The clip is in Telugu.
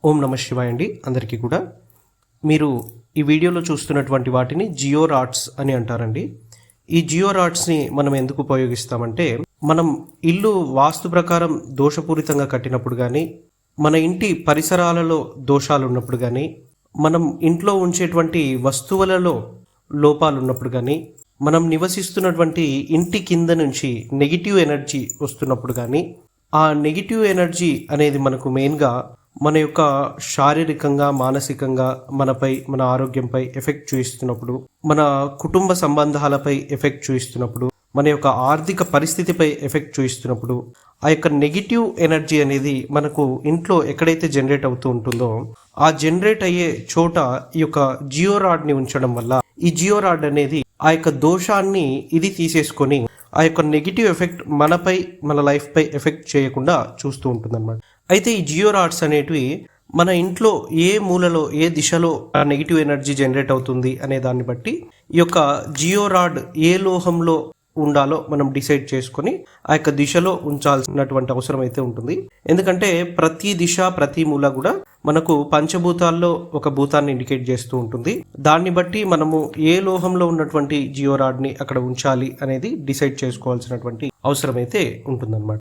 ఓం నమ శివాయ అండి. అందరికీ కూడా మీరు ఈ వీడియోలో చూస్తున్నటువంటి వాటిని జియో రాడ్స్ అని అంటారండి. ఈ జియో రాడ్స్ని మనం ఎందుకు ఉపయోగిస్తామంటే, మనం ఇల్లు వాస్తు ప్రకారం దోషపూరితంగా కట్టినప్పుడు కానీ, మన ఇంటి పరిసరాలలో దోషాలు ఉన్నప్పుడు కానీ, మనం ఇంట్లో ఉంచేటువంటి వస్తువులలో లోపాలు ఉన్నప్పుడు కానీ, మనం నివసిస్తున్నటువంటి ఇంటి కింద నుంచి నెగిటివ్ ఎనర్జీ వస్తున్నప్పుడు కానీ, ఆ నెగిటివ్ ఎనర్జీ అనేది మనకు మెయిన్గా మన యొక్క శారీరకంగా, మానసికంగా మనపై, మన ఆరోగ్యంపై ఎఫెక్ట్ చూపిస్తున్నప్పుడు, మన కుటుంబ సంబంధాలపై ఎఫెక్ట్ చూపిస్తున్నప్పుడు, మన యొక్క ఆర్థిక పరిస్థితిపై ఎఫెక్ట్ చూపిస్తున్నప్పుడు, ఆ యొక్క నెగిటివ్ ఎనర్జీ అనేది మనకు ఇంట్లో ఎక్కడైతే జనరేట్ అవుతూ ఉంటుందో, ఆ జనరేట్ అయ్యే చోట ఈ యొక్క జియో రాడ్ని ఉంచడం వల్ల ఈ జియో రాడ్ అనేది ఆ యొక్క దోషాన్ని ఇది తీసేసుకొని ఆ యొక్క నెగిటివ్ ఎఫెక్ట్ మనపై, మన లైఫ్పై ఎఫెక్ట్ చేయకుండా చూస్తూ ఉంటుందన్నమాట. అయితే ఈ జియో రాడ్స్ అనేటివి మన ఇంట్లో ఏ మూలలో, ఏ దిశలో ఆ నెగిటివ్ ఎనర్జీ జనరేట్ అవుతుంది అనే దాన్ని బట్టి ఈ యొక్క జియో రాడ్ ఏ లోహంలో ఉండాలో మనం డిసైడ్ చేసుకొని ఆ యొక్క దిశలో ఉంచాల్సినటువంటి అవసరం అయితే ఉంటుంది. ఎందుకంటే ప్రతి దిశ, ప్రతి మూల కూడా మనకు పంచభూతాల్లో ఒక భూతాన్ని ఇండికేట్ చేస్తూ ఉంటుంది. దాన్ని బట్టి మనము ఏ లోహంలో ఉన్నటువంటి జియో రాడ్ని అక్కడ ఉంచాలి అనేది డిసైడ్ చేసుకోవాల్సినటువంటి అవసరం అయితే ఉంటుందన్నమాట.